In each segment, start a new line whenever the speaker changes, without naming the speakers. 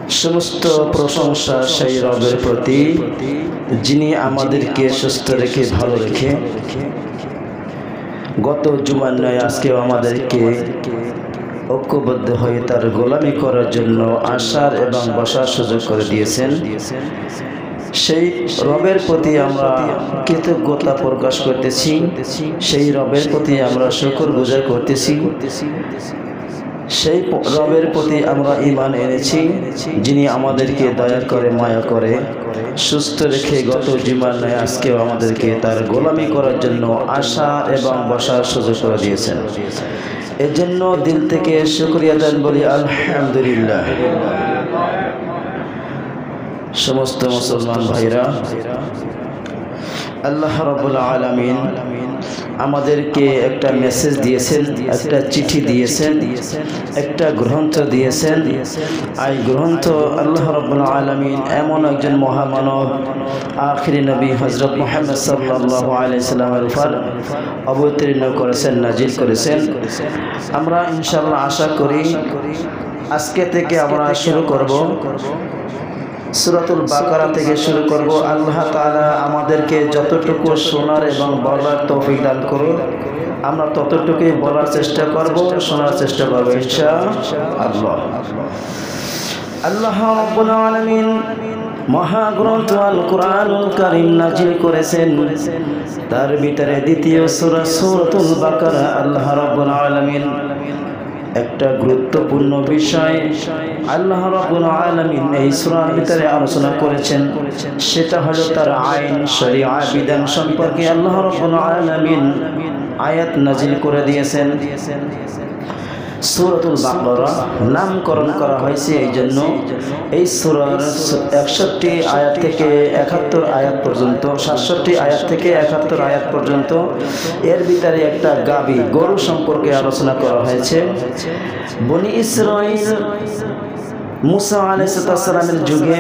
সমস্ত প্রশংসা সেই রবের প্রতি যিনি আমাদেরকে সুস্থ রেখে ভালো রেখে গত জুমার নয় আজকেও আমাদেরকে ঐক্যবদ্ধ হয়ে তার গোলামি করার জন্য আসার এবং বসার সুযোগ করে দিয়েছেন। সেই রবের প্রতি আমরা কৃতজ্ঞতা প্রকাশ করতেছি, সেই রবের প্রতি আমরা শুকরগুজার করতেছি, সেই রবের প্রতি আমরা ঈমান এনেছি যিনি আমাদেরকে দয়া করে মায়া করে সুস্থ রেখে গত জুমার নয় আজকেও আমাদেরকে তার গোলামি করার জন্য আসা এবং বসার সুযোগ করে দিয়েছেন। এর জন্য দিল থেকে শুকরিয়া আদায় বলি আলহামদুলিল্লাহ। সমস্ত মুসলমান ভাইরা, আল্লাহ রাব্বুল আলামিন আমাদেরকে একটা মেসেজ দিয়েছেন, একটা চিঠি দিয়েছেন, একটা গ্রন্থ দিয়েছেন। এই গ্রন্থ আল্লাহ রাব্বুল আলামিন এমন একজন মহামানব আখিরি নবী হযরত মুহাম্মদ সাল্লাল্লাহু আলাইহি সাল্লামের উপর অবতীর্ণ করেছেন, নাজিল করেছেন। আমরা ইনশাআল্লাহ আশা করি আজকে থেকে আমরা শুরু করব সূরাতুল বাকারা থেকে শুরু করব। আল্লাহ তাআলা আমাদেরকে যতটুকু শোনার এবং বলার তৌফিক দান করুন, আমরা ততটুকুই বলার চেষ্টা করব, শোনার চেষ্টা করব ইনশাআল্লাহ। আল্লাহ রাব্বুল আলামিন মহাগ্রন্থ আল কুরআনুল কারীম নাজিল করেছেন। তার ভিতরে দ্বিতীয় সূরা সূরাতুল বাকারা আল্লাহ রাব্বুল আলামিন একটা গুরুত্বপূর্ণ বিষয় আল্লাহ রাব্বুল আলামিন এই সূরার ভিতরে আলোচনা করেছেন। সেটা হলো তার আইন, শরিয়া, বিধান সম্পর্কে আল্লাহ রাব্বুল আলামিন আয়াত নাজিল করে দিয়েছেন। সূরাতুল বাকারা নামকরণ করা হয়েছে এই জন্য এই সূরার 61 আয়াত থেকে 71 আয়াত পর্যন্ত, 67 আয়াত থেকে 71 আয়াত পর্যন্ত এর ভিতরে একটা গাবী গরু সম্পর্কে আলোচনা করা হয়েছে। বনি ইসরাঈল মুসা আলাইহিস সালামের যুগে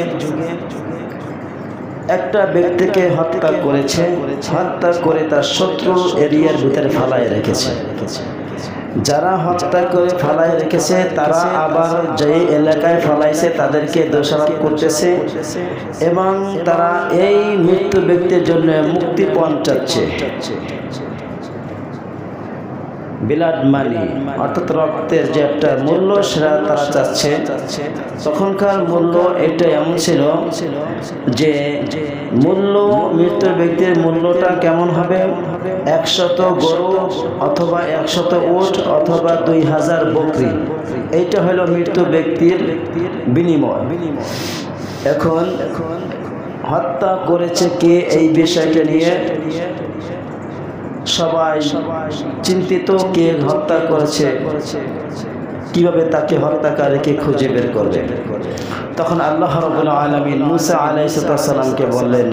একটা ব্যক্তিকে হত্যা করেছে, হত্যা করে তার শত্রু এরিয়ার ভিতরে ফালায় রেখেছে। যারা হত্যা করে ফালায় রেখেছে তারা আবার যে এলাকায় ফালাইছে তাদেরকে দোষারোপ করতেছে এবং তারা এই মৃত্যু ব্যক্তির জন্য মুক্তিপণ চাচ্ছে। ব্লাড মানি অর্থাৎ রক্তের যে একটা মূল্য সেটা তারা চাচ্ছে। তখনকার মূল্য এটা এমন ছিল যে মূল্য মৃত্যু ব্যক্তির মূল্যটা কেমন হবে, 100 গরু অথবা 100 উট অথবা 2000 বকরি, এইটা হলো মৃত্যু ব্যক্তির বিনিময়। এখন হত্যা করেছে কে এই বিষয়টা নিয়ে সবাই চিন্তিত, কে হত্যা করেছে, কিভাবে তাকে হত্যাকারীকে খুঁজে বের করবে। তখন আল্লাহ রাব্বুল আলামিন মুসা আলাইহিস সালামকে বললেন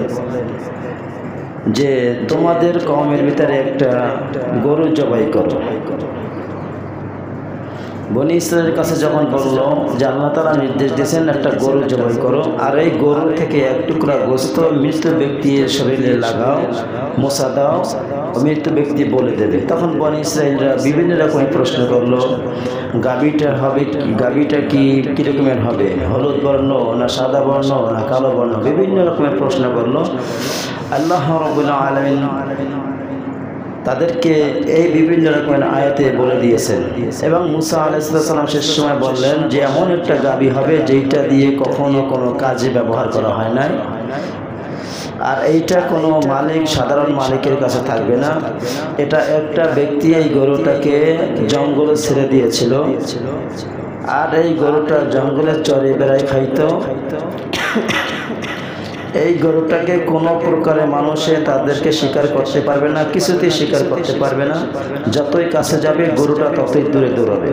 যে তোমাদের কওমের ভিতরে একটা গরু জবাই করো। বনি ইসরাঈলের কাছে যখন বললো যে আল্লাহ তাআলা নির্দেশ দিয়েছেন একটা গরু জবাই করো, আর এই গরু থেকে এক টুকরা গোশত মৃত ব্যক্তির শরীরে লাগাও, মোছা দাও, মৃত ব্যক্তি বলে দেবে। তখন বনি ইসরাঈলরা বিভিন্ন রকমের প্রশ্ন করলো, গাভীটা হবে কি, গাভীটা কি কীরকমের হবে, হলুদ বর্ণ না সাদা বর্ণ না কালো বর্ণ, বিভিন্ন রকমের প্রশ্ন করলো। আল্লাহ রাব্বুল আলামিন তাদেরকে এই বিভিন্ন রকমের আয়াতে বলে দিয়েছেন এবং মুসা আলাইহিস সালাম শেষ সময় বললেন যে এমন একটা গাভী হবে যেটা দিয়ে কখনো কোনো কাজে ব্যবহার করা হয় নাই, আর এইটা কোনো মালিক, সাধারণ মালিকের কাছে থাকবে না। এটা একটা ব্যক্তি এই গরুটাকে জঙ্গলে ছেড়ে দিয়েছিল, আর এই গরুটা জঙ্গলে চরে বেড়ায় খাইতো। এই গরুটাকে কোনো প্রকারে মানুষে তাদেরকে শিকার করতে পারবে না, কিছুতেই শিকার করতে পারবে না। যতই কাছে যাবে গরুটা ততই দূরে দৌড়াবে।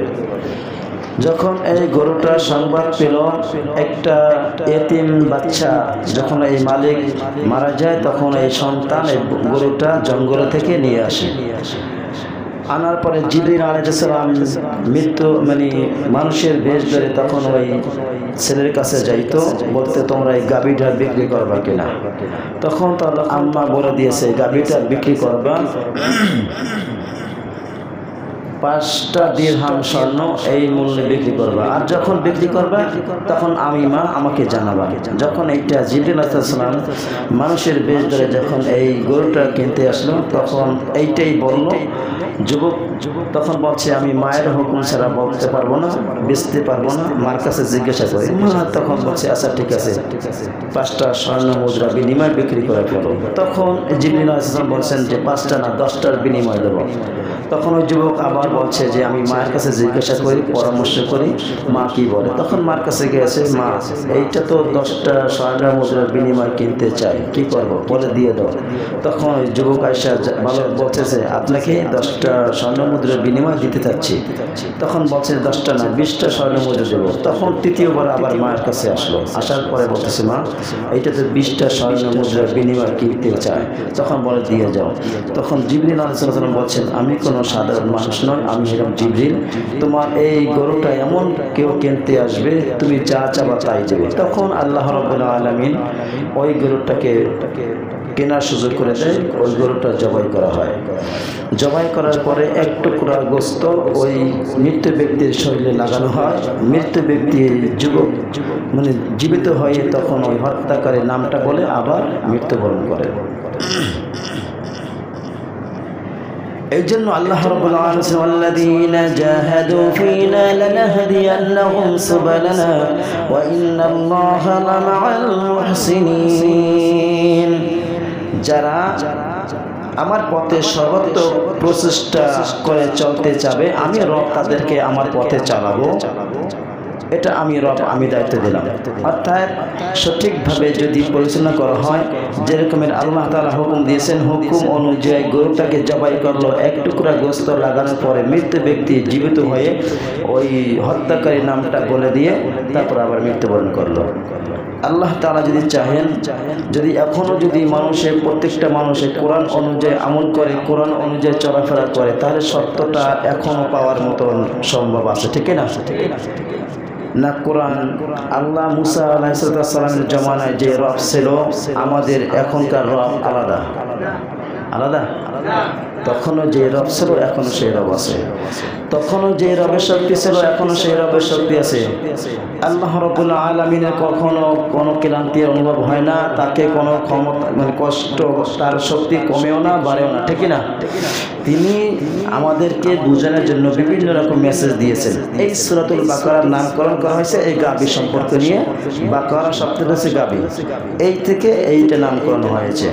যখন এই গরুটা সংবাদ পেল একটা এতিম বাচ্চা যখন এই মালিক মারা যায়, তখন এই সন্তান এই গরুটা জঙ্গল থেকে নিয়ে আসে। আনার পরে জিবরিল আলাইহিস সালাম মৃত্যু মানে মানুষের বেশ ধরে তখন ওই ছেলের কাছে যাইতো, বলতে তোমরা এই গাভীটা বিক্রি করবা কিনা। তখন তার আম্মা বলে দিয়েছে গাভীটা বিক্রি করবা, 5টা দিরহাম স্বর্ণ এই মূল্যে বিক্রি করবা। আর যখন বিক্রি করবা তখন আমি মা আমাকে জানাবা। যখন এইটা জিবরিল আলাইহিস সালাম মানুষের বেশ ধরে যখন এই গরুটা কিনতে আসলো তখন এইটাই বলল যুবক। তখন বলছে আমি মায়ের হুকুম ছাড়া বলতে পারবো না, বেচতে পারবো না, মার কাছে জিজ্ঞাসা করি। মা তখন বলছে আচ্ছা ঠিক আছে, 5টা স্বর্ণ মুদ্রা বিনিময় বিক্রি করে ফেলো। তখন জিবরিল আলাইহিস সালাম বলছেন যে 5টা না 10টার বিনিময় দেবো। তখন ওই যুবক আবার বলছে যে আমি মায়ের কাছে জিজ্ঞাসা করি, পরামর্শ করি, মা কি বলে। তখন মার কাছে গিয়েছে, মা এইটা তো 10টা স্বর্ণ মুদ্রার বিনিময় কিনতে চাই, কি করব বলে দিয়ে দাও। তখন ওই যুবক আয়সা ভালো বলতেছে আপনাকে 10টা স্বর্ণ মুদ্রার বিনিময় দিতে চাচ্ছি। তখন বলছে 10টা না 20টা স্বর্ণ মুদ্রা দেবো। তখন তৃতীয়বার আবার মায়ের কাছে আসলো, আসার পরে বলতেছে মা এইটা তো 20টা স্বর্ণ মুদ্রার বিনিময় কিনতে চায়। তখন বলে দিয়ে যাও। তখন জিবরিল আলাইহিস সালাম বলছেন আমি কোনো সাধারণ মানুষ নয়, আমি হলাম জিবরিল। তোমার এই গরুটা এমন কেউ কিনতে আসবে, তুমি যা চাবা তাই দেবে। তখন আল্লাহ রাব্বুল আলামিন ওই গরুটাকে কেনার সুযোগ করে দেয়। ওই গরুটা জবাই করা হয়। জবাই করার পরে এক টুকরা গোস্ত ওই মৃত ব্যক্তির শরীরে লাগানো হয়। মৃত ব্যক্তি যুবক মানে জীবিত হয়ে তখন ওই হত্যাকারীর নামটা বলে আবার মৃত্যুবরণ করে। এই জন্য আল্লাহ রাব্বুল আলামিন ওয়াল্লাযীনা জাহাদু ফীনা লানাহদিয়ান্নাহুম সুবুলানা ওয়া ইন্নাল্লাহা লামাআল মুহসিনিন। যারা আমার পথে সর্বোত্তম প্রচেষ্টা করে চলতে চাবে আমি রব তাদেরকে আমার পথে চালাবো। এটা আমি রব আমি দায়িত্ব দিলাম। অর্থাৎ সঠিকভাবে যদি পরিচালনা করা হয়, যেরকমের আল্লাহ তাআলা হুকুম দিয়েছেন, হুকুম অনুযায়ী গরুটাকে জবাই করলো। এক টুকরা গোস্ত লাগানোর পরে মৃত ব্যক্তি জীবিত হয়ে ওই হত্যাকারী নামটা বলে দিয়ে তারপর আবার মৃত্যুবরণ করলো। আল্লাহ তাআলা যদি চাহেন, যদি এখনও যদি মানুষের প্রত্যেকটা মানুষের কোরআন অনুযায়ী আমল করে, কোরআন অনুযায়ী চলাফেরা করে, তাহলে সত্যটা এখনও পাওয়ার মতন সম্ভব আছে, ঠিক না? না কোরআন আল্লাহ মুসা আলাইহিস সালামের জমানায় যে রব ছিল, আমাদের এখনকার রব আলাদা আলাদা। তখনও যে রব ছিল এখনো সেই রব আছে। তখনও যে রবের শক্তি ছিল এখনো সেই রবের শক্তি আছে। আল্লাহ রাব্বুল আলামিনের কখনো কোনো ক্লান্তি অনুভব হয় না, তাকে কোনো ক্ষমতা মানে কষ্ট তার শক্তি কমেও না বাড়েও না, ঠিক না? তিনি আমাদেরকে বোঝানোর জন্য বিভিন্ন রকম মেসেজ দিয়েছেন। এই সূরাতুল বাকারার নামকরণ করা হয়েছে এই গাভী সম্পর্ক নিয়ে। বাকারা শব্দটা হচ্ছে গাভী, এই থেকে এইটা নামকরণ হয়েছে।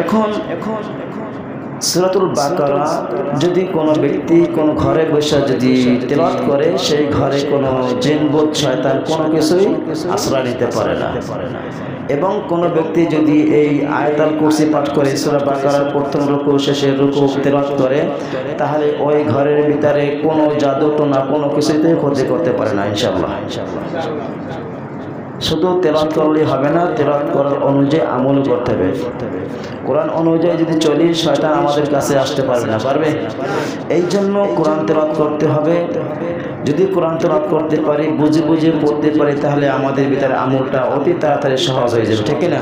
এখন সূরাতুল বাকারা যদি কোনো ব্যক্তি কোনো ঘরে বসে যদি তেলাওয়াত করে, সেই ঘরে কোনো জিনবুত শয়তান কোনো কিছুই আশ্রয় নিতে পারে না। এবং কোনো ব্যক্তি যদি এই আয়াতুল কুরসি পাঠ করে, সূরা বাকারার প্রথম রুকু শেষের রুকু তেলাওয়াত করে, তাহলে ওই ঘরের ভিতরে কোনো জাদু টোনা কোনো কিছুতেই ক্ষতি করতে পারে না ইনশাআল্লাহ। শুধু তেলাওয়াত করলেই হবে না, তেলাওয়াত করার অনুযায়ী আমল করতে হবে। কোরআন অনুযায়ী যদি চলি, শয়তান আমাদের কাছে আসতে পারবে না, পারবে? এই জন্য কোরআন তেলাওয়াত করতে হবে। যদি কোরআন তেলাওয়াত করতে পারি, বুঝে বুঝে পড়তে পারি, তাহলে আমাদের ভিতরে আমলটা অতি তাড়াতাড়ি সহজ হয়ে যাবে, ঠিক না?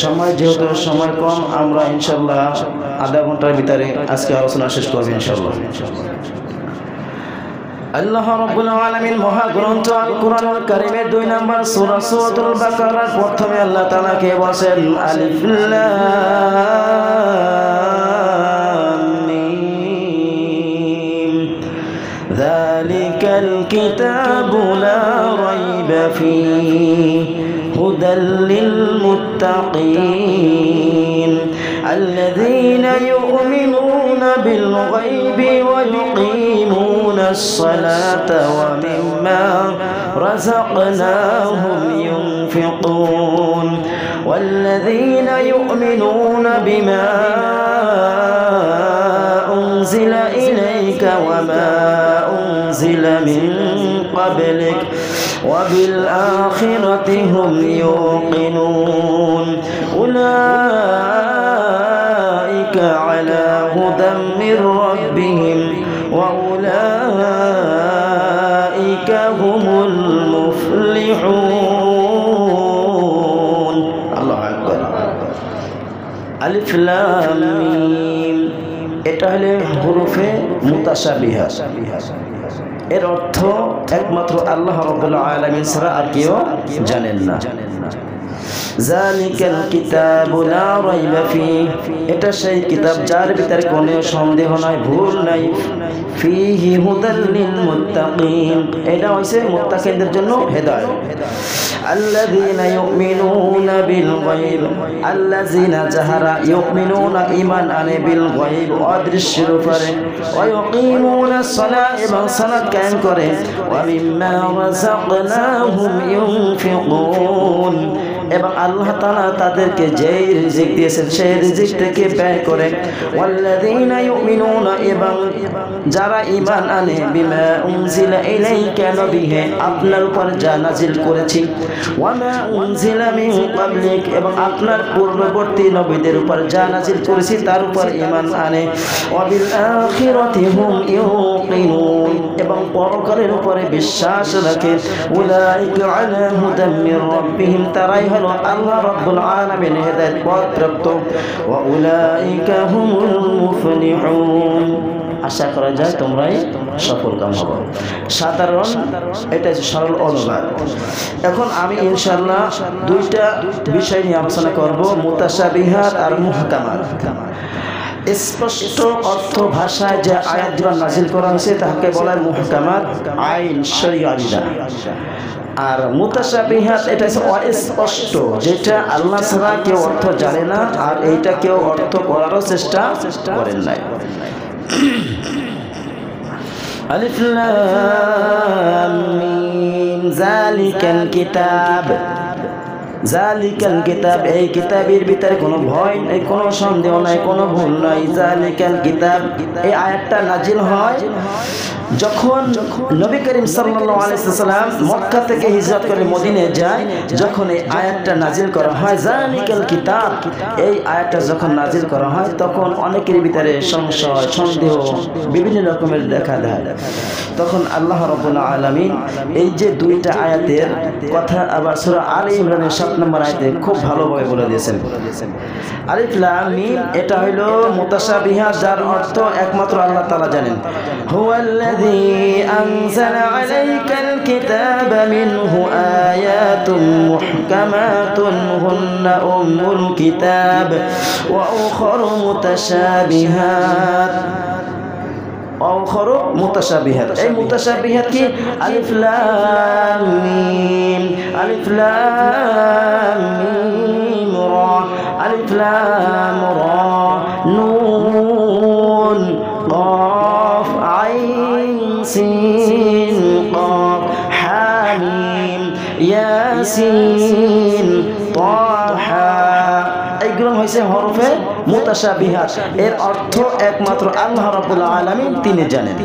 সময় যেহেতু সময় কম, আমরা ইনশাআল্লাহ আধা ঘন্টার ভিতরে আজকে আলোচনা শেষ করব ইনশাআল্লাহ। আল্লাহ রাব্বুল আলামিন মহাগ্রন্থ আল কোরআনুল কারীমের 2 নম্বর সূরা সূরাতুল বাকারার প্রথমে আল্লাহ তাআলা কে বলেন আলিফ লাম মিম যালিকাল কিতাবু লা রাইবা ফীহি হুদাল লিল মুত্তাকিন আল্লাযীনা ইউমিনুনা বিল গায়বি ওয়া yuqimuna الصلاة ومما رزقناهم ينفقون والذين يؤمنون بما أنزل إليك وما أنزل من قبلك وبالآخرة هم يوقنون أولئك على هدى من ربهم وأولئك هم المفلحون الله أكبر আলিফ লাম মিম এটা হলো হরফে মুতাশাবিহাত। এর অর্থ একমাত্র আল্লাহ রাব্বুল আলামিন ছাড়া আর কেউ জানেন না। যালিকাল কিতাবু লা রাইবা ফীহ, এটা সেই কিতাব যার ভিতরে কোনো সন্দেহ নাই, ভুল নাই। ফীহি হুদাল লিল মুত্তাকিন, এটা হইছে মুত্তাকিনদের জন্য হেদায়েত। আল্লাযীনা ইউমিনুনা বিল গায়ব, আল্লাযীনা যাহারা ইউমিনুনা ঈমান আনে বিল গায়ব, অদৃশ্যের উপরে। ওয়া ইউকিমুনাস সালাত, এবং সালাত কায়েম করে। ওয়া মিম্মা রাযাকনাহুম ইউনফিকুন, এবং আল্লাহ তাআলা তাদেরকে যেই রিজিক দিয়েছেন সেই রিজিক থেকে ব্যয় করে। ওয়াল্লাযীনা ইউমিনুনা, এবং যারা ঈমান আনে বিমা উনজিলা ইলাইকা, নবীহে আপনার উপর যা নাজিল করেছি। ওয়া মা উনজিলা মিন ক্বাবলিক, এবং আপনার পূর্ববর্তী নবীদের উপর যা নাজিল করেছি তার উপর ঈমান আনে। ওয়া বিল আখিরাতি হুম ইউকিনুন, এবং পরকালের উপরে বিশ্বাস রাখে। উলাইকা আলা হুদাম মির রাব্বিহিম, তারাই হলো আল্লাহ রাব্বুল আলামিনের হেদায়েত প্রাপ্ত। ওয়া উলাইকা হুমুল মুফলিহুন, আশা করা যায় তোমরাই সফলকাম হবে। সাধারণ এটা সরল অনুবাদ। এখন আমি ইনশাআল্লাহ দুইটা বিষয় নিয়ে আলোচনা করব, মুতাশাবিহাত আর মুহকামাত। স্পষ্ট অর্থ ভাষায় যে আয়াতগুলো নাজিল করা হয়েছে তাকে বলা হয় মুহকামাত, আইন শরীয়ত বিধান। আর মুতাশাবিহাত এটা হচ্ছে অস্পষ্ট, যেটা আল্লাহ ছাড়া কেউ অর্থ জানে না, আর এইটা কেউ অর্থ করারও চেষ্টা করেন নাই। আলিফ লাম মিম, যালিকাল কিতাব, যালিকাল কিতাব, এই কিতাবের ভিতরে কোনো ভয় নাই, কোনো সন্দেহ নাই, কোনো ভুল নাই। যালিকাল কিতাব, এই আয়াতটা নাজিল হয় যখন নবী করিম সাল্লাল্লাহু আলাইহি ওয়াসাল্লাম মক্কা থেকে হিজরত করে মদিনায় যায়, যখন এই আয়াতটা নাজিল করা হয় যালিকাল কিতাব, এই আয়াতটা যখন নাজিল করা হয় তখন অনেকের ভিতরে সংশয়, সন্দেহ বিভিন্ন রকমের দেখা দেয়। তখন আল্লাহ রাব্বুল আলামিন এই যে দুইটা আয়াতের কথা আবার সূরা আলে ইমরানের 7 নম্বর আয়াতে খুব ভালোভাবে বলে দিয়েছেন। আলিফ লাম মিম, এটা হলো মুতাশাবিহাত, যার অর্থ একমাত্র আল্লাহ তাআলা জানেন। হুয়াল্লাযী আনজালা আলাইকাল কিতাবা মিনহু আয়াতুন মুহকামাতুন হুন্না উম্মুল কিতাব ওয়া উখারু মুতাশাবিহাত, অখরু মুতাশাবিহাত। এই মুতাশাবিহাত কি? আলিফ লাম মিম, আলিফ লাম মিম রা, আলিফ লাম রা, নুন قاف عين سين قاف حاميم ياسين طه, এইগুলো হইছে হরফে মুতাশাবিহাত। এর অর্থ একমাত্র আল্লাহ রাব্বুল আলামিন তিনি জানেন।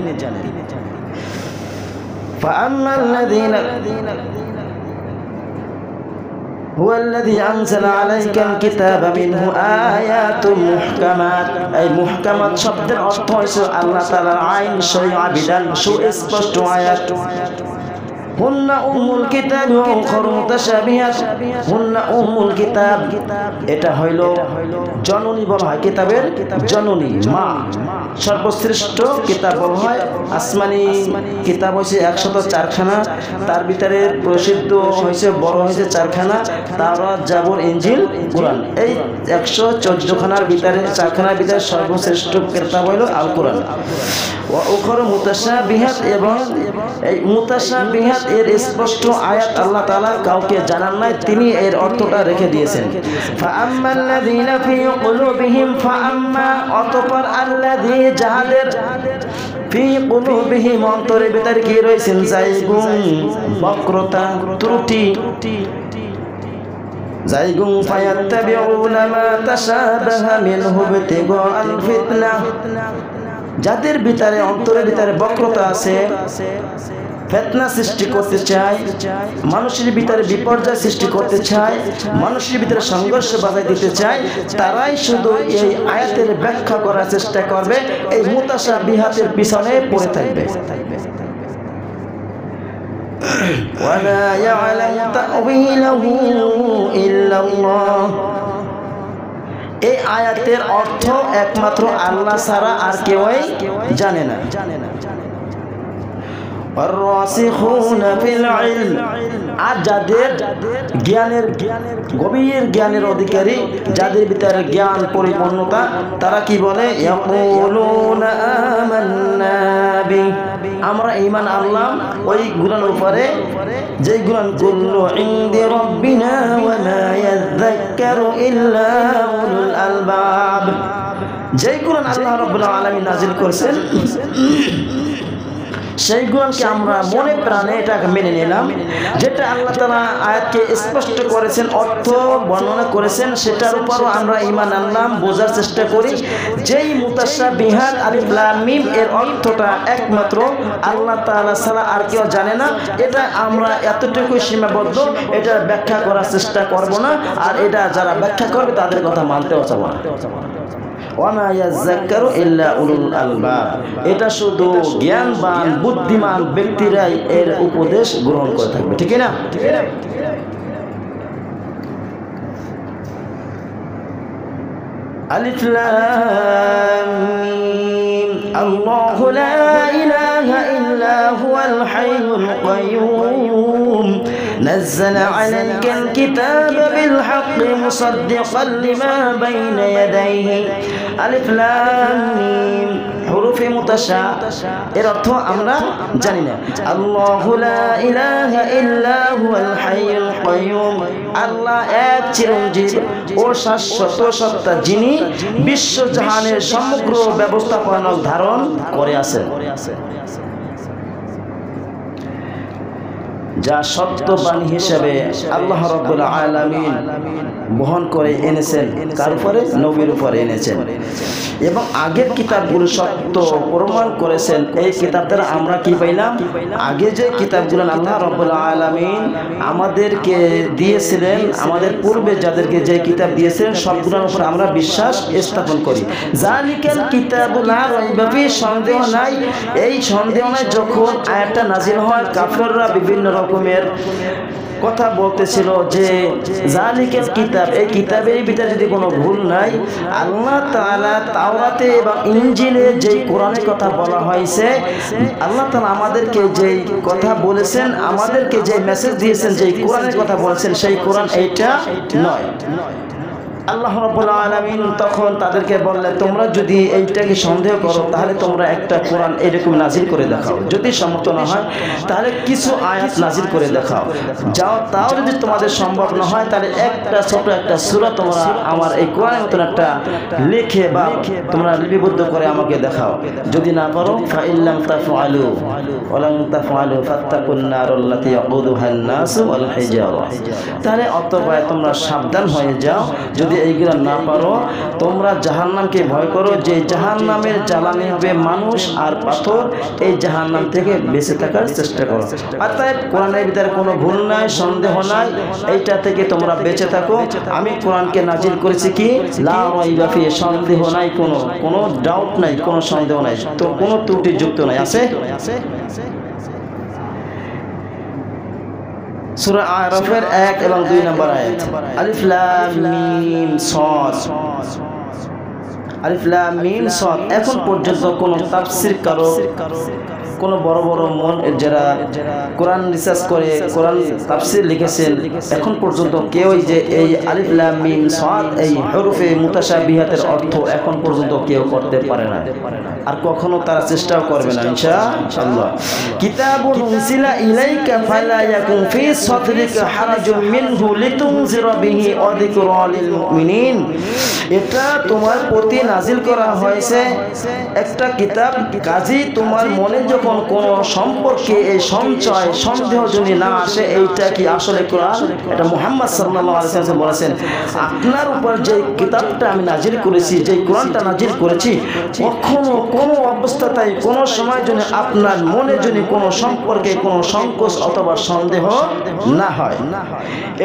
ফাআম্মাল্লাযীনা হুয়াল্লাযী আনজালা আলাইকাল কিতাবা মিনহু আয়াতুন মুহকামাত, এই মুহকামাত শব্দের অর্থ হইছে আল্লাহ তাআলার আইন শরীয়ত বিধান সুস্পষ্ট আয়াত। হুন্না উম্মুল কিতাব ওয়া উখারু মুতাশাবিহাত, হুন্না উম্মুল কিতাব, এটা হইল জননী বলা হয়, কিতাবের জননী মা। সর্বশ্রেষ্ঠ কিতাব বলা হয়, আসমানি কিতাব হয়েছে 104 খানা, তার ভিতরে প্রসিদ্ধ হয়েছে বড় হয়েছে 4 খানা, তাওরাত, জাবুর, ইনজিল, কুরআন। এই 114 খানার ভিতরে 4 খানার ভিতরে সর্বশ্রেষ্ঠ কিতাব হইল আল কুরআন। ওয়া উখারু মুতাশাবিহাত, এবং এই মুতাশাবিহাত এর স্পষ্ট আয়াত আল্লাহ তাআলা কাউকে জানান নাই, তিনি এর অর্থটা রেখে দিয়েছেন। ফাআম্মাল্লাযীনা ফী কুলুবিহিম, ফাআম্মা অতঃপর আল্লাযী যাহাদের, ফী কুলুবিহিম অন্তরের ভিতরে কি রয়েছেন, যায়গুন বক্রতা, ত্রুটি, যায়গুন ফায়াত্তাবিউনা মা তাশাবাহা মিনহু ইবতিগাআল ফিতনাহ, যাদের ভিতরে অন্তরের ভিতরে বক্রতা আছে, ফিতনা সৃষ্টি করতে চায়, মানুষের ভিতরে বিপর্যয় সৃষ্টি করতে চায়, মানুষের ভিতরে সংঘর্ষ বাধাই দিতে চায়, তারাই শুধু এই আয়াতের ব্যাখ্যা করার চেষ্টা করবে, এই মুতাশাবিহাতের পিছনে পড়ে থাকবে। ওয়ালা ইয়ালামু তা'ওয়ীলাহু ইল্লাল্লাহ, এই আয়াতের অর্থ একমাত্র আল্লাহ ছাড়া আর কেউই জানে না। আর যাদের জ্ঞানের গভীর জ্ঞানের অধিকারী, যাদের ভিতরে জ্ঞান পরিপূর্ণতা, তারা কি বলে? আমরা ঈমান আনলাম ওই গুণের উপরে যে গুণ কুল্লু ইনদি রাব্বিনা ওয়া মা ইয়াযাক্কারু ইল্লা উলুল আলবাব, যে গুণ আল্লাহ রাব্বুল আলামিন নাযিল করেছেন সেই গুণকে আমরা মনে প্রাণে এটাকে মেনে নিলাম। যেটা আল্লাহ তাআলা আয়াতকে স্পষ্ট করেছেন, অর্থ বর্ণনা করেছেন, সেটার উপরও আমরা ঈমান আনলাম, বোঝার চেষ্টা করি। যেই মুতাশাবিহাত আলিফ লাম মিম এর অর্থটা একমাত্র আল্লাহ তাআলা ছাড়া আর কেউ জানে না, এটা আমরা এতটুকুই সীমাবদ্ধ, এটা ব্যাখ্যা করার চেষ্টা করব না। আর এটা যারা ব্যাখ্যা করবে তাদের কথা মানতেও চাব না। ওয়ামা ইয়াযাক্কারু ইল্লা উলুল আলবাব, এটা শুধু জ্ঞানবান বুদ্ধিমান ব্যক্তিরাই এর উপদেশ গ্রহণ করে থাকবে, ঠিক না? আলিফ লাম মিম, আল্লাহু লা ইলাহা ইল্লা হুয়াল হাইয়ুল কাইয়্যুম نزل عليك الكتاب بالحق مصدقا لما بين يديه ألف لام ميم حروف মুতাশা এর অর্থ আমরা জানি না। আল্লাহু লা ইলাহা ইল্লা হুয়াল হাইয়ুল কাইয়্যুম, আল্লাহ এক চিরঞ্জীব ও শাশ্বত সত্তা, যিনি বিশ্বজাহানের সমগ্র ব্যবস্থাপনা ধারণ করে আছেন, যা সত্যবাণী হিসেবে আল্লাহ রাব্বুল আলামিন বহন করে এনেছেন। কার উপরে? নবীর উপরে এনেছেন। এবং আগের কিতাবগুলো সত্য প্রমাণ করেছেন। এই কিতাব দ্বারা আমরা কি পাইলাম? আগে যে কিতাবগুলো আল্লাহ রাব্বুল আলামিন আমাদেরকে দিয়েছিলেন, আমাদের পূর্বে যাদেরকে যে কিতাব দিয়েছেন, সবগুলোর উপর আমরা বিশ্বাস স্থাপন করি। যালিকাল কিতাবু লা রাইবা ফি, সন্দেহ নাই। এই সন্দেহ নাই যখন আয়াতটা নাজিল হয়, কাফেররা বিভিন্ন রকমের কথা বলতেছিল যে জালিকাল কিতাব, এই কিতাবের ভিতরে যদি কোনো ভুল নাই, আল্লাহ তাআলা তাওরাতে এবং ইনজিলে যেই কোরআনের কথা বলা হয়েছে, আল্লাহ তাআলা আমাদেরকে যেই কথা বলেছেন, আমাদেরকে যে মেসেজ দিয়েছেন, যেই কোরআনের কথা বলেছেন, সেই কোরআন এইটা নয়। আল্লাহ রাব্বুল আলামিন তখন তাদেরকে বললেন, তোমরা যদি এইটাকে সন্দেহ করো তাহলে তোমরা একটা কোরআন এরকম নাজিল করে দেখাও, যদি সম্মত না হয় তাহলে কিছু আয়াত নাজিল করে দেখাও, যাও তাও যদি তোমাদের সম্ভব না হয় তাহলে একটা ছোট একটা সূরা তোমরা আমার এই কোরআনের মতন একটা লিখে বা তোমরা লিপিবদ্ধ করে আমাকে দেখাও। যদি না পারো ফাইল্লাম তাফআলু ওয়ালাম তাফআলু ফাত্তাকুন নারাল্লাতী ইয়াকুদুহান নাস ওয়াল হিজারা, তাহলে অতঃপর তোমরা সাবধান হয়ে যাও। যদি এইগুলো না পারো তোমরা জাহান্নামকে ভয় করো, যে জাহান্নামের জ্বালানি হবে মানুষ আর পাথর, এই জাহান্নাম থেকে বেঁচে থাকার চেষ্টা করো। অতএব কোরআনের ভিতরে কোনো ভুল নাই, সন্দেহ নাই, এইটা থেকে তোমরা বেঁচে থাকো। আমি কোরআনকে নাজিল করেছি কি লা রাইবা ফি, সন্দেহ নাই, কোনো ডাউট নাই, কোনো সন্দেহ নাই, তো কোনো ত্রুটি যুক্ত নাই। আছে সূরা আরাফের 1 এবং 2 নম্বর আয়াত, আলিফ লাম মিম সাদ, আলিফ লাম মিম সাদ। এখন পর্যন্ত কোন তাফসীর কারো, কোন বড় বড় যারা কোরআন রিসার্চ করে কোরআন তাফসীর লিখেছেন, এখন পর্যন্ত কেউ যে এই আলিফ লাম মিম সাদ এই হরফে মুতাশাবিহাতের অর্থ এখন পর্যন্ত কেউ করতে পারে না, আর কখনো তারা চেষ্টাও করবে না ইনশাআল্লাহ। কিতাবুন উনজিলা ইলাইকা ফালা ইয়াকুন ফি সাদরিকা হারাজুম মিনহু লিতুনজিরা বিহি ওয়া যিকরা লিল মুমিনিন, এটা তোমার প্রতি নাজিল করা হয়েছে একটা কিতাব, কাজী তোমার মনে যখন কোন সম্পর্কে এই সঞ্চয় সন্দেহ যদি না আসে এইটা কি আসলে কোরআন, এটা মুহাম্মদ সাল্লাল্লাহু আলাইহি ওয়াসাল্লাম বলেছেন, আপনার উপর যে কিতাবটা আমি নাজিল করেছি, যে কোরআনটা নাজিল করেছি, কখনো কোনো অবস্থাতেই কোনো সময় যদি আপনার মনে যদি কোনো সম্পর্কে কোনো সংকোচ অথবা সন্দেহ না হয়।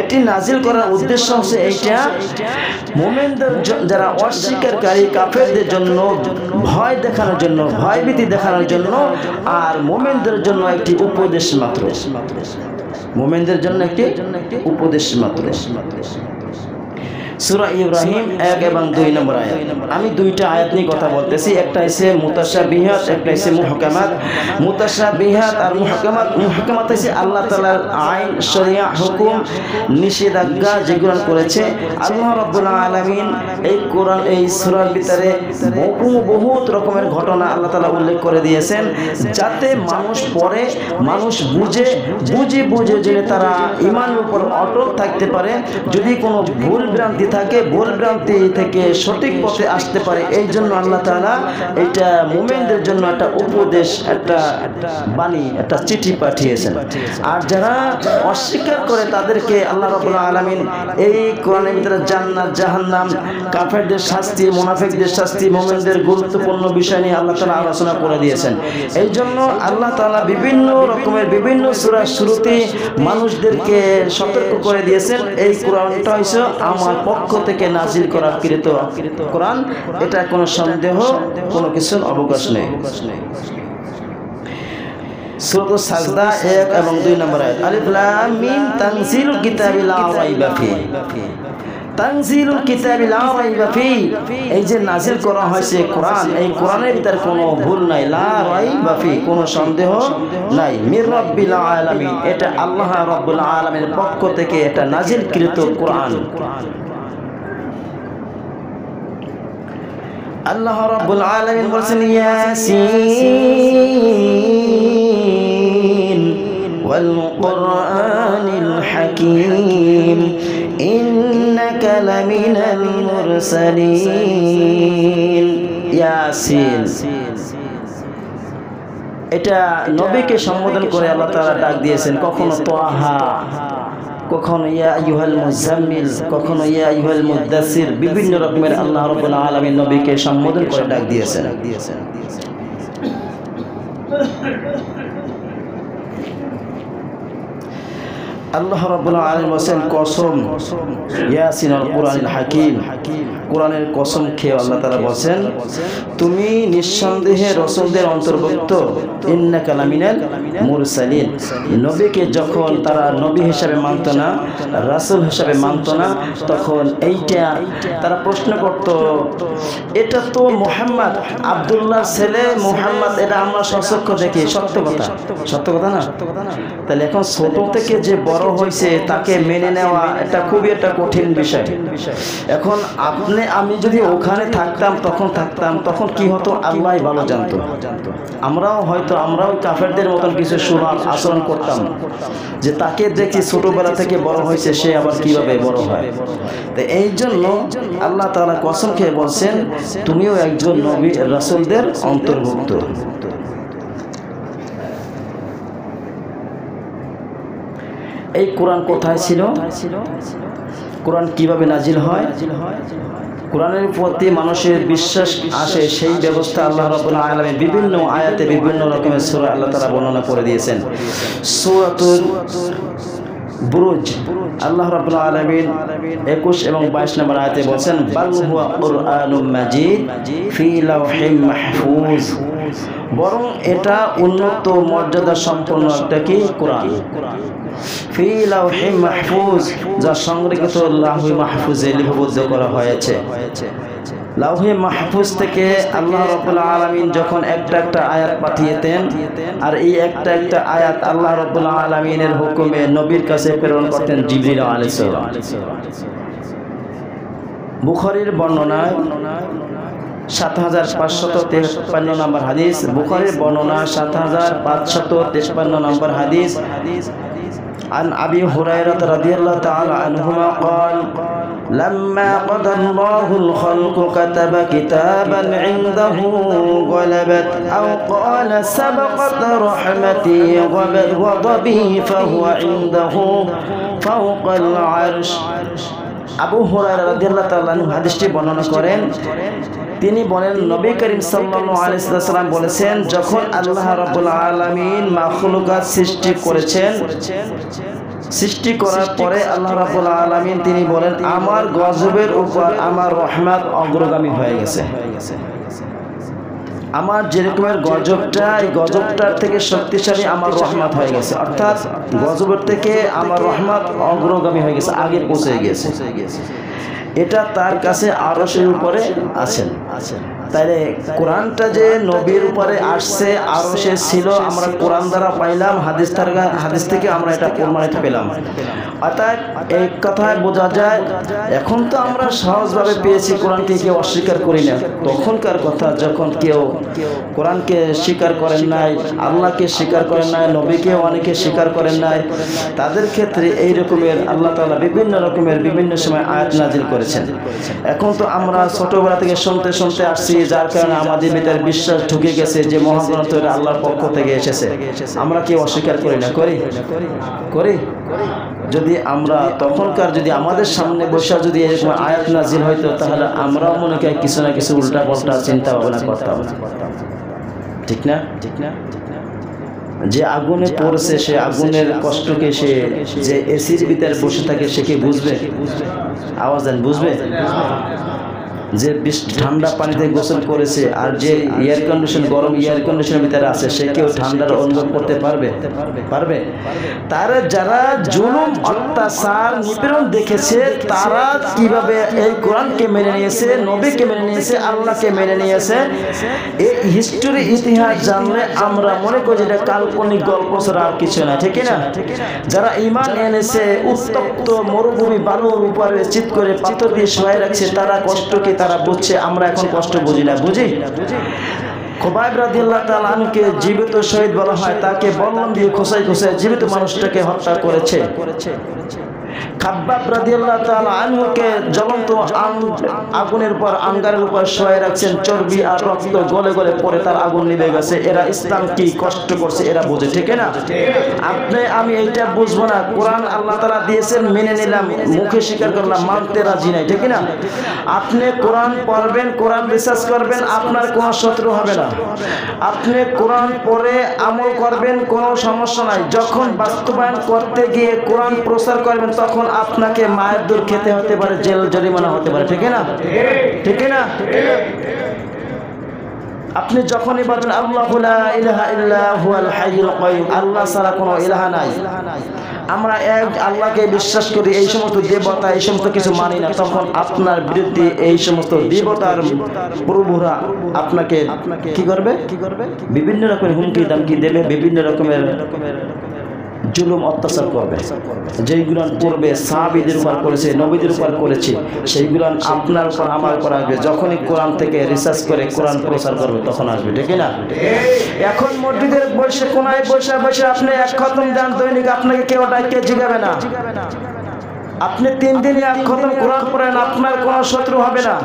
এটি নাজিল করার উদ্দেশ্য হচ্ছে এইটা মুমিনদের যারা অস্বীকারী কাফেরদের জন্য ভয় দেখানোর জন্য, ভয়ভীতি দেখানোর জন্য, আর মুমিনদের জন্য একটি উপদেশ মাত্র, মুমিনদের জন্য একটি উপদেশ মাত্র। সূরা ইব্রাহিম 1 এবং 2 নম্বর আয়াত। আমি দুইটা আয়াত নিয়ে কথা বলতেছি, একটা হচ্ছে মুতাশাবিহাত, একটা হচ্ছে মুহকামাত। মুতাশাবিহাত আর মুহকামাত, মুহকামাত হচ্ছে আল্লাহ তাআলার আইন, শরিয়া, হুকুম, নিষেধাজ্ঞা যেগুলো করেছে আল্লাহ রাব্বুল আলামিন এই কোরআন, এই সূরার ভিতরে বহুত রকমের ঘটনা আল্লাহ তাআলা উল্লেখ করে দিয়েছেন, যাতে মানুষ পড়ে, মানুষ বুঝে যে তারা ঈমানের উপর অটল থাকতে পারে। যদি কোনো ভুল ভ্রান্তি থাকে, ভুল ভ্রান্তি থেকে সঠিক পথে আসতে পারে। এই জন্য আল্লাহ তাআলা এটা মুমিনদের জন্য একটা উপদেশ, একটা বাণী, একটা চিঠি পাঠিয়েছেন। আর যারা অস্বীকার করে তাদেরকে আল্লাহ রাব্বুল আলামিন এই কোরআনের ভিতরে জান্নাত, জাহান্নাম, কাফেরদের শাস্তি, মুনাফিকদের শাস্তি, মুমিনদের গুরুত্বপূর্ণ বিষয় নিয়ে আল্লাহ তাআলা আলোচনা করে দিয়েছেন। এই জন্য আল্লাহ তাআলা বিভিন্ন রকমের বিভিন্ন সূরার শুরুতে মানুষদেরকে সতর্ক করে দিয়েছেন, এই কোরআনটা হইছে আমার পক্ষ থেকে নাজিল করা কৃত কোরআন, এটা কোনো সন্দেহ, কোনো কিছুর অবকাশ নেই। সূরা সাজদা 1 এবং 2 নম্বর আয়াত। আলিফ লাম মিম তানজিলুল কিতাবি লা রাইবা ফিহি। তানজিলুল কিতাবি লা রাইবা ফিহি, এই যে নাজিল করা হয়েছে কোরআন, এই কোরআনের ভিতরে কোনো ভুল নাই, লা রাইবা ফিহি, কোনো সন্দেহ নাই। মির রাব্বিল আলামিন, এটা আল্লাহ রাব্বুল আলামিনের পক্ষ থেকে এটা নাজিলকৃত কোরআন। আল্লাহ রাব্বুল আলামিন বলেছেন ইয়াসিন ওয়াল কুরআনিল হাকীম ইন্নাকা লামিনাল মুরসালিন। ইয়াসিন, এটা নবীকে সম্বোধন করে আল্লাহ তাআলা ডাক দিয়েছেন। কখনো তাহা, কখনো ইয়া আইয়ুহাল মুজাম্মিল, কখনো ইয়া আইয়ুহাল মুদ্দাসির, বিভিন্ন রকমের আল্লাহ রাব্বুল আলামিন নবীকে সম্বোধন করে ডাক দিয়েছেন। আল্লাহ রাব্বুল আলামিন বলেন কসম, ইয়াসিন আল কুরআনিল হাকীম, কোরআনের কসম খেয়ে আল্লাহ তাআলা বলেন তুমি নিঃসন্দেহে রাসূলদের অন্তর্ভুক্ত, ইন্নাকা লামিনাল মুরসালিন। নবীকে যখন তারা নবী হিসাবে মানত না, রাসূল হিসাবে মানত না, তখন এইটা তারা প্রশ্ন করত, এটা তো মুহাম্মদ, আব্দুল্লাহর ছেলে মুহাম্মদ, এটা আমরা সচক্ষ দেখি। সত্য কথা, সত্য কথা না? তাহলে এখন ছোট থেকে যে বড় হয়েছে তাকে মেনে নেওয়া এটা খুবই একটা কঠিন বিষয়। এখন আমি যদি ওখানে থাকতাম, তখন কি হতো আল্লাহই ভালো জানতো। আমরাও কাফেরদের মতন কিছু সুলভ আচরণ করতাম, যে তাকে দেখি ছোটবেলা থেকে বড় হয়েছে, সে আবার কিভাবে বড় হয়। তো এই জন্য আল্লাহ তাআলা কসম খেয়ে বলছেন তুমিও একজন নবী রাসূলদের অন্তর্ভুক্ত। এই কোরআন কোথায় ছিল? কোরআন কিভাবে নাজিল হয়? কোরআনের প্রতি মানুষের বিশ্বাস আসে, সেই ব্যবস্থা আল্লাহ রাব্বুল আলামিন বিভিন্ন আয়াতে বিভিন্ন রকমের সূরা আল্লাহ তাআলা বর্ণনা করে দিয়েছেন। সূরাতুল বুরুজ আল্লাহ রাব্বুল আলামিন 21 এবং 22 নম্বর আয়াতে বলেন বাল হুয়া কুরআনুম মাজিদ ফি লাওহিম মাহফুজ, বরং এটা উন্নত মর্যাদা সম্পন্ন একটা কি কোরআন। ফি লাওহিম মাহফুজ, যা সংরক্ষিত লাওহে মাহফুজে লিপিবদ্ধ করা হয়েছে। লাওহে মাহফুজ থেকে আল্লাহ রাব্বুল আলামিন যখন একটা আয়াত পাঠিয়েতেন, আর এই একটা আয়াত আল্লাহ রাব্বুল আলামিনের হুকুমে নবীর কাছে প্রেরণ করতেন জিবরিল আলাইহিস সালাম। বুখারীর বর্ণনায় 7553 নম্বর হাদিস, বুখারীর বর্ণনা 7553 নম্বর হাদিস। عن أبي هريرة رضي الله تعالى عنهما قال لما قضى الله الخلق كتب كتابا عنده غلبت أو قال سبقت رحمتي وغضبي فهو عنده فوق العرش। আবু হুরায়রা রাদিয়াল্লাহু তাআলা আনহু হাদিসটি বর্ণনা করেন। তিনি বলেন নবী করিম সাল্লাল্লাহু আলাইহি ওয়াসাল্লাম বলেছেন, যখন আল্লাহ রাব্বুল আলামিন মাখলুকাত সৃষ্টি করেছেন, সৃষ্টি করার পরে আল্লাহ রাব্বুল আলামিন তিনি বলেন আমার গজবের উপর আমার রহমত অগ্রগামী হয়ে গেছে। আমার যে রকমের গজবটা, এই গজবটার থেকে শক্তিশালী আমার রহমত হয়ে গেছে, অর্থাৎ গজবের থেকে আমার রহমত অগ্রগামী হয়ে গেছে, আগে পৌঁছে গেছে। এটা তার কাছে আরশের উপরে আছেন। তাইলে কোরআনটা যে নবীর উপরে আসছে আরশে ছিল, আমরা কোরআন দ্বারা পাইলাম, হাদিস থেকে আমরা এটা প্রমাণিত পেলাম। অর্থাৎ এই কথায় বোঝা যায় এখন তো আমরা সহজভাবে পেয়েছি, কোরআনকে কেউ অস্বীকার করি না। তখনকার কথা যখন কেউ কোরআনকে স্বীকার করেন নাই, আল্লাহকে স্বীকার করেন নাই, নবীকে অনেকে স্বীকার করেন নাই, তাদের ক্ষেত্রে এই রকমের আল্লাহ তাআলা বিভিন্ন রকমের বিভিন্ন সময় আয়াত নাজিল করেছেন। এখন তো আমরা ছোটবেলা থেকে শুনতে শুনতে আসছি, যার কারণে আমাদের ভিতরে বিশ্বাস ঢুকে গেছে যে মহাগ্রন্থ আল্লাহর পক্ষ থেকে এসেছে। আমরা কি অস্বীকার করি না? করি। যদি আমরা তখনকার যদি আমাদের সামনে বসে যদি এরকম আয়াত নাজিল হইতো, তাহলে আমরাও মনে করি কিছু না কিছু উল্টা পাল্টা চিন্তা ভাবনা করতাম, ঠিক না? যে আগুনে পড়ছে সে আগুনের কষ্টকে সে যে এসির ভিতরে বসে থাকে সে কি বুঝবে? আওয়াজ দেন, বুঝবে? যে ঠান্ডা পানিতে গোসল করেছে আর যে এয়ার কন্ডিশন গরম এয়ার কন্ডিশনের ভিতরে আছে সে কেউ ঠান্ডার অনুভব করতে পারবে? তারা যারা জুলুম অত্যাচার নিপীড়ন দেখেছে, তারা কিভাবে এই কোরআনকে মেনে নিয়েছে, নবীকে মেনে নিয়েছে, আল্লাহকে মেনে নিয়েছে, এই হিস্টোরি ইতিহাস জানলে আমরা মনে করি এটা কাল্পনিক গল্প ছাড়া আর কিছু না, ঠিক না? যারা ঈমান এনেছে, উত্তপ্ত মরুভূমি বালুর উপরে চিৎ করে পাথর দিয়ে শোয়াই রাখছে, তারা কষ্টকে তারা বুঝছে, আমরা এখন কষ্ট বুঝি না। খুবাইব রাদিয়াল্লাহু তাআলা আনহুকে জীবিত শহীদ বলা হয়, তাকে বল্লম দিয়ে খোঁচাই জীবিত মানুষটাকে হত্যা করেছে। খাব্বাব রাদিয়াল্লাহু তাআলা আনহুকে জ্বলন্ত আগুনের উপর আঙ্গারের উপর শোয়াই রাখছেন, চর্বি আর রক্ত গলে গলে পড়ে তার আগুন নিভে গেছে। এরা ইসলাম কি কষ্ট করছে এরা বোঝে, ঠিক না? আপনি আমি এইটা বুঝবো না। কোরআন আল্লাহ তাআলা দিয়েছেন, মেনে নিলাম, মুখে স্বীকার করলাম, মানতে রাজি নাই, ঠিক না? আপনি কোরআন পড়বেন, কোরআন রিসার্চ করবেন, আপনার কোনো শত্রু হবে না। আপনি কোরআন পড়ে আমল করবেন, কোনো সমস্যা নাই। যখন বাস্তবায়ন করতে গিয়ে কোরআন প্রচার করবেন, তখন আপনাকে মায়ের দূর খেতে হতে পারে, জেল জরিমানা হতে পারে, ঠিক না? আপনি যখনই বলবেন আল্লাহু লা ইলাহা ইল্লা হুয়াল হাইয়ুল কাইয়ুম, আল্লাহ ছাড়া কোনো ইলাহা নাই, আমরা এক আল্লাহকে বিশ্বাস করি, এই সমস্ত দেবতা এই সমস্ত কিছু মানি না, তখন আপনার বিরুদ্ধে এই সমস্ত দেবতার প্রভুরা আপনাকে কি করবে? বিভিন্ন রকমের হুমকি দামকি দেবে, বিভিন্ন রকমের জুলুম অত্যাচার করবে। যেইগুলো করবে সাহাবীদের উপর করেছে, নবীদের উপর করেছে, সেইগুলো আপনার উপর আমার উপর আসবে। যখনই কোরআন থেকে রিসার্চ করে কোরআন প্রচার করবে তখন আসবে, ঠিক না? এখন মসজিদের বসে কোনায় বসে আপনি এক খতম দেন দৈনিক, আপনাকে কেউ ডাকে জিগাবে না। আপনি 3 দিনে এক খতম কোরআন পড়েন, আপনার কোনো শত্রু হবে না।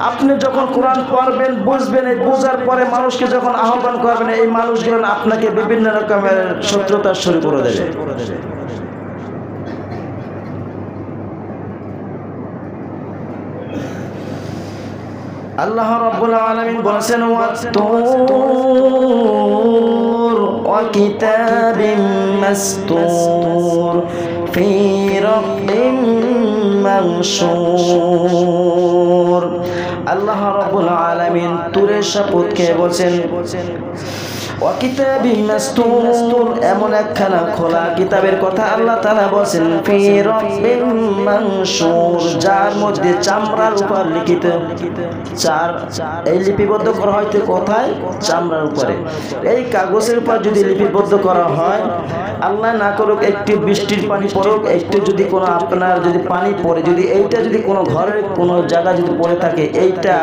আপনি যখন কোরআন পড়বেন, বুঝবেন, এই বোঝার পরে মানুষকে যখন আহ্বান করবেন, এই মানুষগুলো আপনাকে বিভিন্ন রকমের শত্রুতা শুরু করে দেবে। আল্লাহ রাব্বুল আলামিন বলেছেন, ওয়াতুর ওয়া কিতাবিম মাসতুর ফি রাক্কিম মানশুর। আল্লাহ রাব্বুল আলামিন তুরের শপথ খেয়ে বলেন, ওয়া কিতাবিম মাসতুর, এমন একখানা খোলা কিতাবের কথা আল্লাহ তাআলা বলেন, ফি রাক্কিম মানশুর, যার মধ্যে চামড়ার উপর লিখিত। এই লিপিবদ্ধ করা হয়তো কোথায়? চামড়ার উপরে। এই কাগজের উপর যদি লিপিবদ্ধ করা হয়, আল্লাহ না করুক একটু বৃষ্টির পানি পড়ুক, একটু যদি কোনো আপনার যদি পানি পড়ে, যদি এইটা যদি কোনো ঘরের কোনো জায়গা যদি পড়ে থাকে, এইটা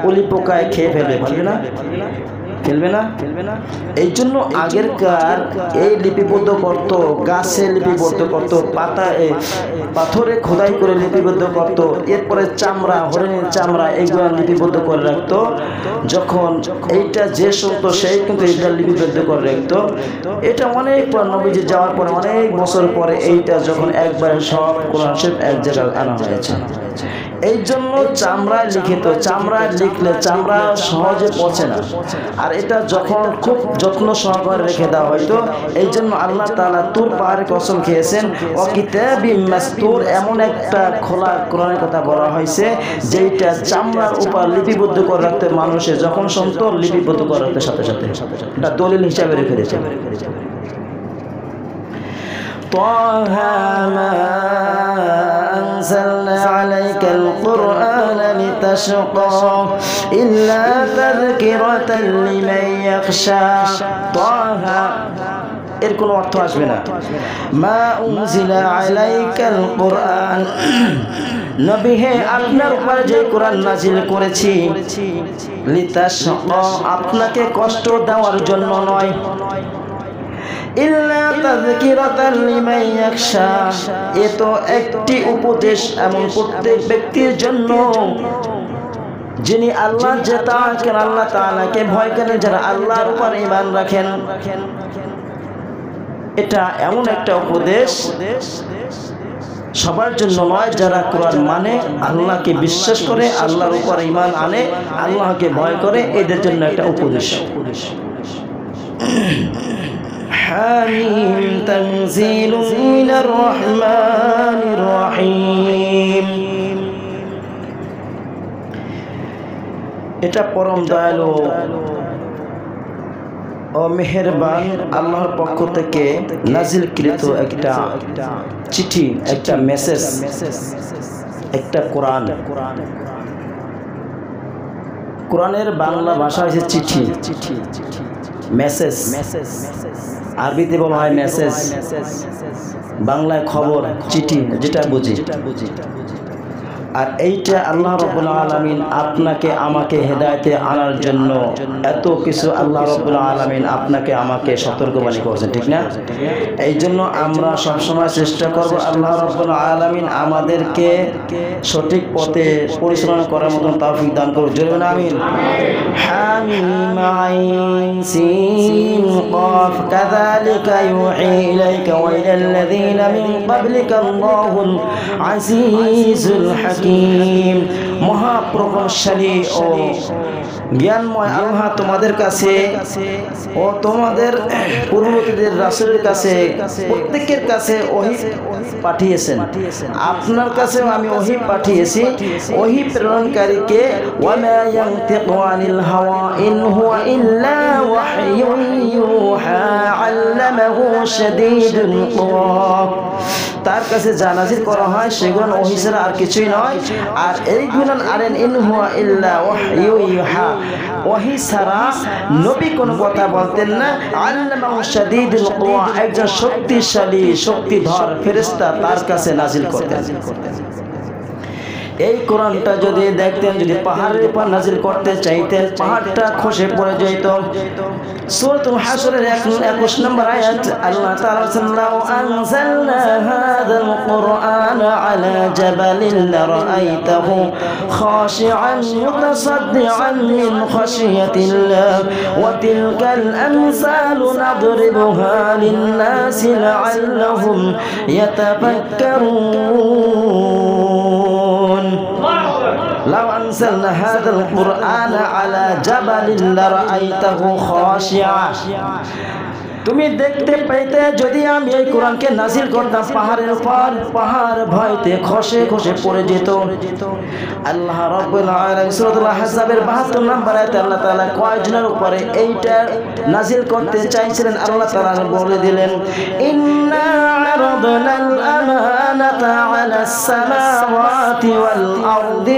অলি পোকায় খেয়ে ফেলবে না? এই জন্য আগেরকার এই লিপিবদ্ধ করতো, গাছে লিপিবদ্ধ করতো, পাথরে খোদাই করে লিপিবদ্ধ করতো, এরপরে চামড়া, হরিণের চামড়া এইগুলো লিপিবদ্ধ করে রাখতো। যখন এইটা যে শুনতো সেই কিন্তু এইটা লিপিবদ্ধ করে রাখতো। এটা অনেক পর নবীজি যাওয়ার পরে অনেক বছর পরে এইটা যখন একবারে সব কোরআন শরীফ এক জায়গায় আনা হয়েছে। এই জন্য চামড়ায় লিখিত, চামড়ায় লিখলে চামড়া সহজে পচে না, আর এটা যখন খুব যত্ন সহকারে রেখে দেওয়া হয়তো। এই জন্য আল্লাহ তাআলা তুর পাহাড়ে কসম খেয়েছেন, ওয়া কিতাবিম মাসতুর, এমন একটা খোলা কোরআনের কথা বলা হয়েছে যেটা চামড়ার উপর লিপিবদ্ধ করে রাখতে, মানুষে যখন শুনতো লিপিবদ্ধ করে রাখতে সাথে সাথে এটা দলিল হিসাবে রেখে দিয়েছে। طه ما أنزلنا عليك আলাইকাল কুরআন লিতাশকা ইল্লা তাযকিরাতাল লিমান ইয়াখশা তাহা এর কোনো অর্থ আসবে না মা উনজিলা আলাইকাল কুরআন নবী হে আপনার উপরে যে কোরআন নাজিল করেছি লিতাশকা আপনাকে কষ্ট দেওয়ার জন্য নয় ইল্লা তাযকিরাতাল লিমান ইয়াখশা এ তো একটি উপদেশ এমন প্রত্যেক ব্যক্তির জন্য যিনি আল্লাহ আল্লাহ তাআলাকে ভয় করেন যারা আল্লাহর উপর ঈমান রাখেন এটা এমন একটা উপদেশ সবার জন্য নয় যারা কোরআন মানে আল্লাহকে বিশ্বাস করে আল্লাহর উপর ঈমান আনে আল্লাহকে ভয় করে এদের জন্য একটা উপদেশ হামিম তানজিলুম মিনার রহমানির রহিম এটা পরম দয়ালু ও মেহেরবান আল্লাহর পক্ষ থেকে নাজিলকৃত একটা চিঠি একটা মেসেজ একটা কোরআন কোরআনের বাংলা ভাষা হচ্ছে চিঠি মেসেজ আরবিতে বলা হয় মেসেজ বাংলায় খবর চিঠি যেটা বুঝি আর এইটা আল্লাহ রাব্বুল আলামিন আপনাকে আমাকে হেদায়েতে আনার জন্য এত কিছু আল্লাহ রাব্বুল আলামিন আপনাকে আমাকে সতর্কবাণী করেছেন ঠিক না এই জন্য আমরা সব সময় চেষ্টা করব আল্লাহ রাব্বুল আলামিন আমাদেরকে সঠিক পথে পরিচালনা করার মতো তৌফিক দান করুন জোরে বলুন আমিন হামিম আইন সিন কাফ কাযালিকা ইউহি ইলাইকা ওয়া ইলাল্লাযীনা মিন ক্বাবলিকা আল্লাহুল আজিজুল হাকীম মহাপ্রভাবশালী ও জ্ঞানময় আল্লাহ তোমাদের কাছে ও তোমাদের পূর্ববর্তীদের রাসূলের কাছে প্রত্যেকের কাছে ওহী পাঠিয়েছেন আপনার কাছেও আমি ওহী পাঠিয়েছি ওহী প্রেরণকারীকে ওয়া মা ইয়ানতিকু আনিল হাওয়া ইন হুয়া ইল্লা ওয়াহয়ুন ইউহা আল্লামাহু শাদীদুল কুওয়া তার কাছে যা নাযিল করা হয় সেগুলো ওহী ছাড়া আর কিছুই নয় আর এইগুলো আরেন ইন হুয়া ইল্লা ওয়াহয়ু ইউহা ওহী ছাড়া নবী কোনো কথা বলতেন না আল্লামাহু শাদীদুল কুওয়া একজন শক্তিশালী শক্তিধর ফেরেশতা তার কাছে নাযিল করতেন এই কোরআনটা যদি দেখতেন যদি পাহাড়ের উপর নাযিল করতে চাইতেন পাহাড়টা খসে পড়ে যেত সূরাতুল হাশরের 21 নম্বর আয়াত আল্লাহ তাআলা সাল্লাল্লাহু আনজালনা হাযাল কুরআনা আলা জাবালিন লারাআইতাহু খাশিআন মুতাসাদ্দিআন মিন খাশিয়াতিল্লাহ ওয়া তিলকাল আমসালু নাদরিবুহা লিন-নাসি লাআল্লাহুম ইয়াতাফাক্কারুন لو أنزلنا هذا القرآن على جبل لرأيته خاشعا তুমি দেখতে পাইতে যদি আমি এই কোরআনকে নাযিল করতাম পাহাড়ের উপর পাহাড় ভয়তে খসে খসে পড়ে যেত আল্লাহ রাব্বুল আলামিন সূরাতুল আহজাবের 72 নম্বর আয়াতে আল্লাহ তাআলা কয়জনের উপরে এইটা নাযিল করতে চাইছিলেন আল্লাহ তাআলা বলে দিলেন ইন্না আরাদনাল আমানাতা আলাস সামাওয়াতি ওয়াল আরদি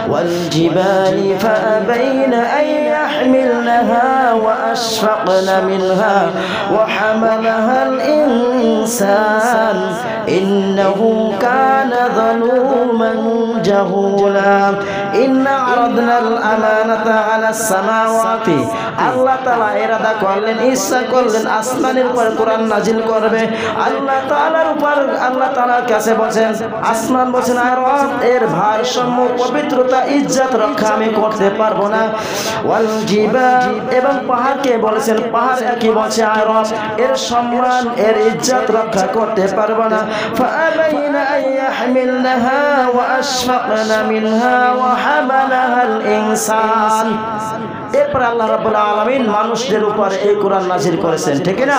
ওয়াল জিবালি ফাআবাইনা আন ইয়াহমিলনাহা ওয়া আশফাক منها وحملها الإنسان إنه كان ظلوما جهولا إنا عرضنا الأمانة على السماوات الله تعالى إرادة করলেন ইচ্ছা করলেন আসমানের উপর কোরআন নাজিল করবে আল্লাহ তাআলার উপর আল্লাহ তাআলার কাছে বলেন আসমান বলেন আর এর ভারসাম্য পবিত্রতা ইজ্জত রক্ষা আমি করতে পারবো না ওয়াল জিবাল এবং পাহাড়কে বলেছেন পাহাড় কি বলছে আর এর সম্মান এর ইজ্জত রক্ষা করতে পারবে না ফাআবাইনা আন ইয়াহমিলনাহা ওয়া আশফাকনা মিনহা ওয়া হামালাহাল ইনসান এরপর আল্লাহ রাব্বুল আলামিন মানুষদের উপর এই কোরআন নাযিল করেছেন ঠিক না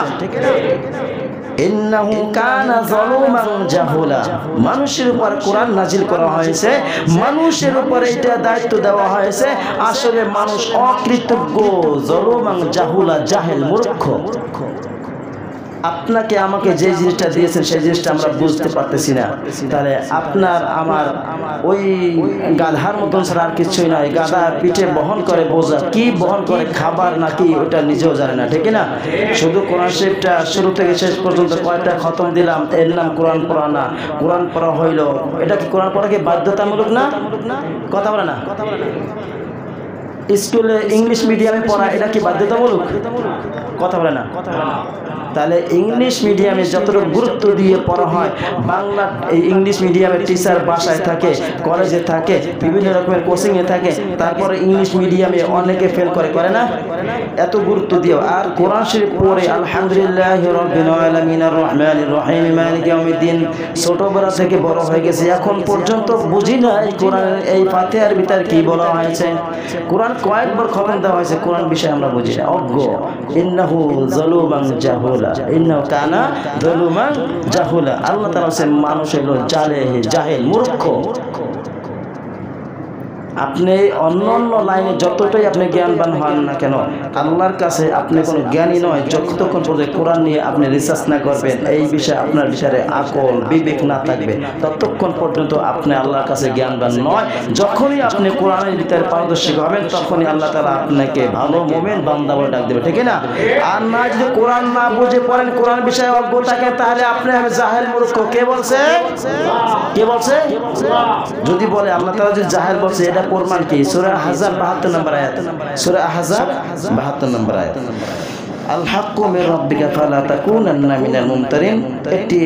ইন্নাহু কানা যালুমান জাহুলা মানুষের উপর কোরআন নাযিল করা হয়েছে মানুষের উপর এটা দায়িত্ব দেওয়া হয়েছে আসলে মানুষ অকৃতজ্ঞ যালুমান জাহুলা জাহেল মূর্খ আপনাকে আমাকে যে জিনিসটা দিয়েছেন সেই জিনিসটা আমরা বুঝতে পারতেছি না, তাহলে আপনার আমার ওই গাধার মতন ছাড়া আর কিছুই নয়। গাধা পিঠে বহন করে বোঝা, কি বহন করে, খাবার নাকি ওটা নিজেও জানে না, ঠিক না? শুধু কোরআন শরীফটা শুরু থেকে শেষ পর্যন্ত কয়টা খতম দিলাম, এর নাম কোরআন পড়া না। কোরআন পড়া হইল, এটা কি কোরআন পড়া কি বাধ্যতামূলক না? কথা বলে না। স্কুলে ইংলিশ মিডিয়ামে পড়া এটা কি বাধ্যতামূলক? কথা বলে না। তাহলে ইংলিশ মিডিয়ামে যতটুকু গুরুত্ব দিয়ে পড়া হয়, বাংলা এই ইংলিশ মিডিয়ামের টিচার বাসায় থাকে, কলেজে থাকে, বিভিন্ন রকমের কোচিংয়ে থাকে, তারপরে ইংলিশ মিডিয়ামে অনেকে ফেল করে না? এত গুরুত্ব দিও। আর কোরআন শরীফ পড়ে আলহামদুলিল্লাহি রাব্বিল আলামিন আর রহমানির রহিম মালিকি ইয়াউমিদ্দিন ছোটবেলা থেকে বড় হয়ে গেছে, এখন পর্যন্ত বুঝি না এই কোরআনের এই ফাতিহার ভিতর কি বলা হয়েছে। কোরআন কয়েকবার খতম দেওয়া হয়েছে, কোরআন বিষয়ে আমরা বুঝি না, অজ্ঞ। ইন্নাহু যালুমান জাহুলা, ইন্নাহু কানা যালুমান জাহুলা। আল্লাহ তাআলা বলেন মানুষ হলো জাহেল, মূর্খ। আপনি অন্য অন্য লাইনে যতটাই আপনি জ্ঞানবান হন না কেন, আল্লাহর কাছে আপনি কোনো জ্ঞানী নয় যতক্ষণ পর্যন্ত কোরআন নিয়ে আপনি রিসার্চ না করবেন, এই বিষয়ে আপনার বিষয়ে আকল বিবেক না থাকবে, ততক্ষণ পর্যন্ত আপনি আল্লাহর কাছে জ্ঞানবান নয়। যখনই আপনি কোরআনের ভিতরে পারদর্শী হবেন, তখনই আল্লাহ তাআলা আপনাকে ভালো মুমিন বান্দা বলে ডাক দেবে, ঠিক না? আর না যদি কোরআন না বুঝে পড়েন, কোরআন বিষয়ে অজ্ঞ থাকেন, তাহলে আপনি হবে জাহেল, মূর্খ। কে বলছে? কে বলছে? যদি বলে আল্লাহ তাআলা যদি জাহেল বলছে, এটা প্রমাণ কি? সূরা আহজাব 72 নম্বর আয়াত, সূরা আহজাব 72 নম্বর আয়াত। আল হাক্কু মির রাব্বিকা ফালা তাকুনান্না মিনাল মুমতারিন। একটি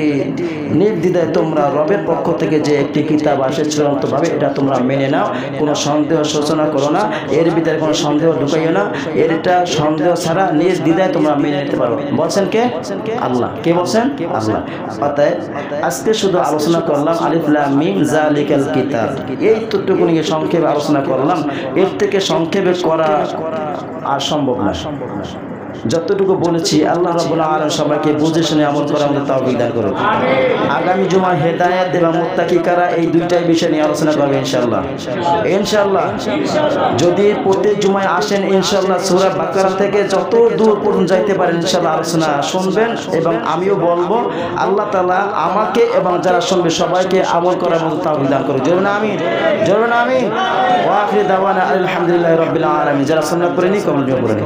নির্দ্বিধায় তোমরা রবের পক্ষ থেকে যে একটি কিতাব আসে চূড়ান্তভাবে, এটা তোমরা মেনে নাও, কোনো সন্দেহ সূচনা করো না, এর ভিতরে কোনো সন্দেহ ঢুকাইও না, এটা সন্দেহ ছাড়া নির্দ্বিধায় তোমরা মেনে নিতে পারো। বলছেন কে? আল্লাহ। কে বলছেন? আল্লাহ। অতএব আজকে শুধু আলোচনা করলাম আলিফ লাম মিম যালিকাল কিতাব, এইটুকু নিয়ে সংক্ষেপে আলোচনা করলাম। এর থেকে সংক্ষেপে করা আর সম্ভব না। যতটুকু বলেছি আল্লাহ রাব্বুল আলামিন সবাইকে বুঝে শুনে আমল করার মতো তৌফিক দান করুন। আগামী জুমা হেদায়েত এবং মুত্তাকি কারা, এই দুইটাই বিষয় নিয়ে আলোচনা করব ইনশাআল্লাহ। ইনশাআল্লাহ যদি প্রতি জুমায় আসেন, ইনশাআল্লাহ সূরা বাকারা থেকে যত দূর পর্যন্ত যাইতে পারেন ইনশাআল্লাহ আলোচনা শুনবেন, এবং আমিও বলবো। আল্লাহ তাআলা আমাকে এবং যারা শুনবে সবাইকে আমল করার মতো তৌফিক দান করুন। জোরে না আমিন, জোরে না আমিন। ওয়া আখিরু দাওয়ানা আলহামদুলিল্লাহি রাব্বিল আলামিন। যারা সুন্নাত পড়েনি কমেন্ট করে